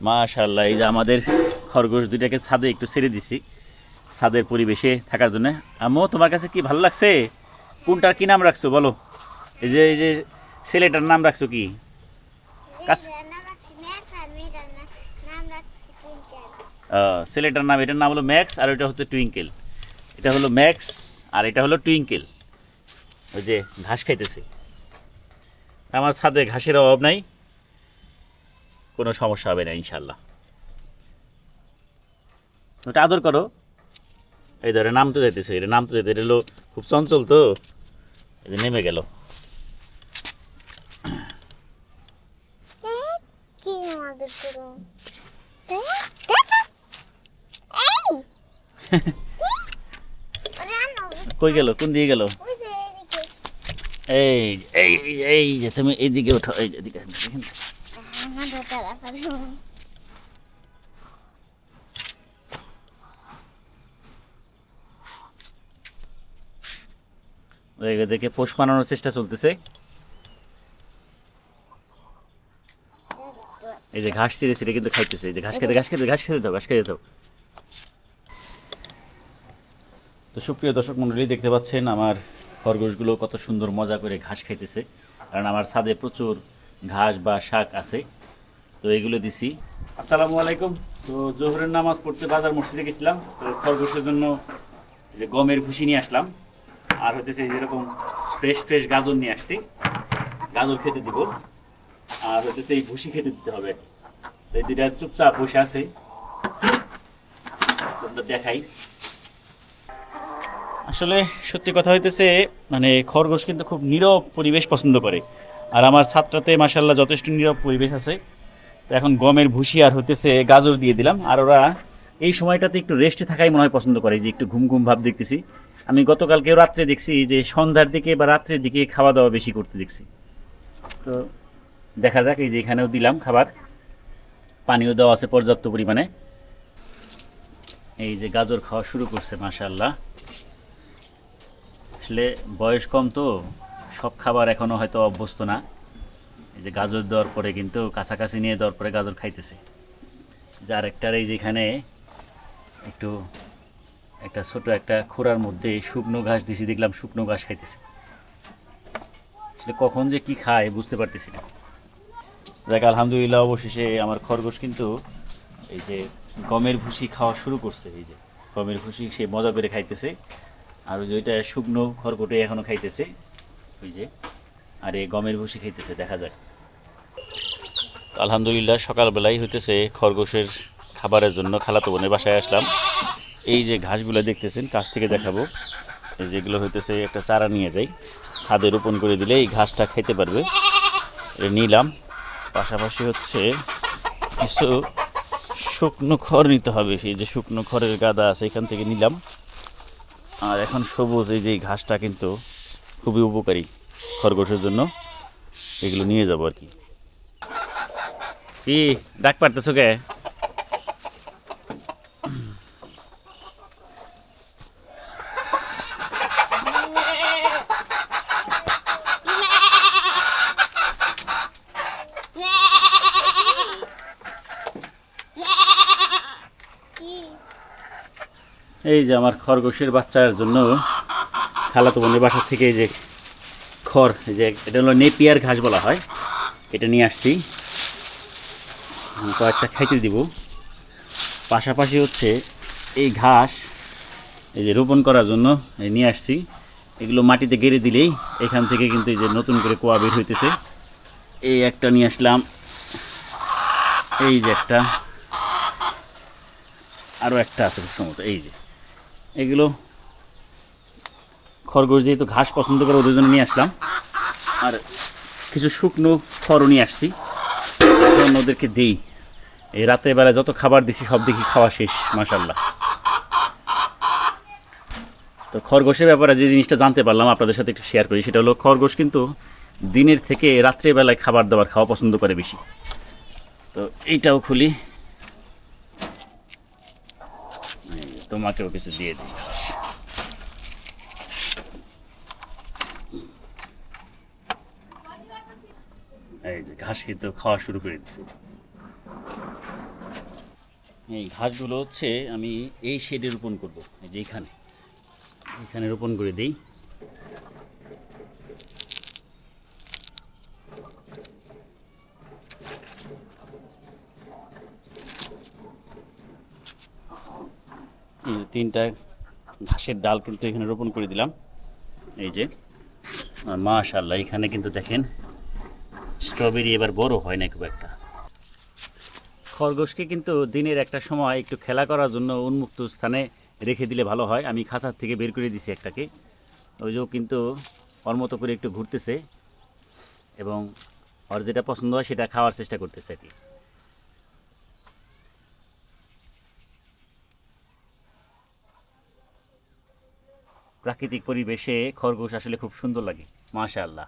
মাশাআল্লাহ, এই যে আমাদের খরগোশ দুইটাকে ছাদে একটু ছেড়ে দিছি ছাদের পরিবেশে থাকার জন্য। আম্মু, তোমার কাছে কি ভালো লাগছে? কোনটার কি নাম রাখছো বলো? এই যে ছেলেটার নাম রাখছো কি? কাছ- ছেলেটার নাম, এটার নাম হলো ম্যাক্স আর ওইটা হচ্ছে টুইঙ্কেল। এটা হলো ম্যাক্স আর এটা হলো টুইঙ্কেল। ওই যে ঘাস খাইতেছে। আমার ছাদে ঘাসের অভাব নাই, কোনো সমস্যা হবে না ইনশাল্লাহ। ওটা আদর করো। এই ধরে নামতে যাইতেছে, এটা নামতে যাইতে, এটা হলো খুব চঞ্চল তো, এই যে নেমে গেল। কই গেল? কোন দিকে গেল? এই এই এই যে তুমি এইদিকে ওঠো, এই যে এদিকে। দেখে পোষ মানানোর চেষ্টা চলতেছে। এই যে ঘাস ছিঁড়ে ছিঁড়ে কিন্তু খাইতেছে। এই যে ঘাস খেতে ঘাস খেতে ঘাস খেতে দাও, ঘাস খেতে দাও। তো সুপ্রিয় দর্শক মণ্ডলী, দেখতে পাচ্ছেন আমার খরগোশগুলো কত সুন্দর মজা করে ঘাস খাইতেছে। কারণ আমার ছাদে প্রচুর ঘাস বা শাক আছে, তো এগুলো দিছি। আসসালামু আলাইকুম। তো জোহরের নামাজ পড়তে বাজার মসজিদে গেছিলাম, তো খরগোশের জন্য এই যে গমের ভুসি নিয়ে আসলাম। আর হতেছে যেরকম ফ্রেশ ফ্রেশ গাজর নিয়ে আসছি, গাজর খেতে দিব। আর হতেছে এই ভুসি খেতে দিতে হবে। তো এই দুইটা চুপচাপ বসে আছে, তোমরা দেখাই। আসলে সত্যি কথা হইতেছে, মানে খরগোশ কিন্তু খুব নীরব পরিবেশ পছন্দ করে। আর আমার ছাদটাতে মাশাআল্লাহ যথেষ্ট নীরব পরিবেশ আছে। তো এখন গমের ভুসি আর হতেছে গাজর দিয়ে দিলাম। আর ওরা এই সময়টাতে একটু রেস্টে থাকাই মনে হয় পছন্দ করে, যে একটু ঘুম ঘুম ভাব দেখতেছি। আমি গতকালকেও রাত্রে দেখছি যে সন্ধ্যার দিকে বা রাত্রের দিকে খাওয়া দাওয়া বেশি করতে দেখছি। তো দেখা যাক, এই যে এখানেও দিলাম খাবার, পানিও দেওয়া আছে পর্যাপ্ত পরিমাণে। এই যে গাজর খাওয়া শুরু করছে মাশাআল্লাহ। আসলে বয়স কম তো, সব খাবার এখনও হয়তো অভ্যস্ত না। এই যে গাজর দেওয়ার পরে কিন্তু কাছাকাছি নিয়ে দেওয়ার পরে গাজর খাইতেছে। যে আরেকটার এই যেখানে একটু একটা ছোট একটা খোঁড়ার মধ্যে শুকনো ঘাস দিছি, দেখলাম শুকনো ঘাস খাইতেছে। আসলে কখন যে কি খায় বুঝতে পারতেছি না। দেখ, আলহামদুলিল্লাহ অবশেষে আমার খরগোশ কিন্তু এই যে গমের ভুসি খাওয়া শুরু করছে। এই যে গমের ভুসি সে মজা করে খাইতেছে। আর ওই যে ওইটা শুকনো খড়কুটে এখনও খাইতেছে, ওই যে। আর এই গমের ভুসি খাইতেছে, দেখা যায়। আলহামদুলিল্লাহ সকালবেলাই হইতেছে খরগোশের খাবারের জন্য খালাতো বোনের বাসায় আসলাম। এই যে ঘাসগুলো দেখতেছেন, কাছ থেকে দেখাবো। এই যেগুলো হইতেছে একটা চারা নিয়ে যাই, ছাদে রোপণ করে দিলে এই ঘাসটা খেতে পারবে। এটা নিলাম। পাশাপাশি হচ্ছে কিছু শুকনো খড় নিতে হবে, সেই যে শুকনো খড়ের গাদা আছে এখান থেকে নিলাম। আর এখন সবুজ এই যে ঘাসটা কিন্তু খুবই উপকারী খরগোশের জন্য, এগুলো নিয়ে যাবো আর কি। কি ডাক পারতেছো কে? এই যে আমার খরগোশের বাচ্চার জন্য খালাতো বোনের বাসা থেকে এই যে খড়, এই যে এটা হলো নেপিয়ার ঘাস বলা হয়, এটা নিয়ে আসছি। কয়েকটা খাইতে দিব। পাশাপাশি হচ্ছে এই ঘাস এই যে রোপণ করার জন্য নিয়ে আসছি। এগুলো মাটিতে গেড়ে দিলেই এখান থেকে কিন্তু এই যে নতুন করে কোয়া বের হইতেছে। এই একটা নিয়ে আসলাম, এই যে একটা, আরও একটা আছে সম্ভবত। এই যে এগুলো খরগোশ যেহেতু ঘাস পছন্দ করে ওদের জন্য নিয়ে আসলাম। আর কিছু শুকনো খড়ও নিয়ে আসছি, এখন ওদেরকে দেই। এই রাতের বেলায় যত খাবার দিছি সব দেখি খাওয়া শেষ মাশাআল্লাহ। তো খরগোশের ব্যাপারে যে জিনিসটা জানতে পারলাম আপনাদের সাথে একটু শেয়ার করি, সেটা হলো খরগোশ কিন্তু দিনের থেকে রাত্রেবেলায় খাবার দাবার খাওয়া পছন্দ করে বেশি। তো এইটাও খুলি, তোমাকেও কিছু দিয়ে দিই। এই যে ঘাস কিন্তু খাওয়া শুরু করে দিচ্ছে। এই ঘাসগুলো হচ্ছে আমি এই শেডে রোপণ করব, এই যে এখানে এখানে রোপণ করে দিই। এই যে 3টা ঘাসের ডাল কিন্তু এখানে রোপণ করে দিলাম। এই যে আর মাশাআল্লাহ এখানে কিন্তু দেখেন স্ট্রবেরি এবার বড় হয় না খুব একটা। খরগোশকে কিন্তু দিনের একটা সময় একটু খেলা করার জন্য উন্মুক্ত স্থানে রেখে দিলে ভালো হয়। আমি খাঁচার থেকে বের করে দিছি একটাকে, ওই যে ও কিন্তু ওর মতো করে একটু ঘুরতেছে এবং ওর যেটা পছন্দ হয় সেটা খাওয়ার চেষ্টা করতেছে আর কি। প্রাকৃতিক পরিবেশে খরগোশ আসলে খুব সুন্দর লাগে, মাশাআল্লাহ।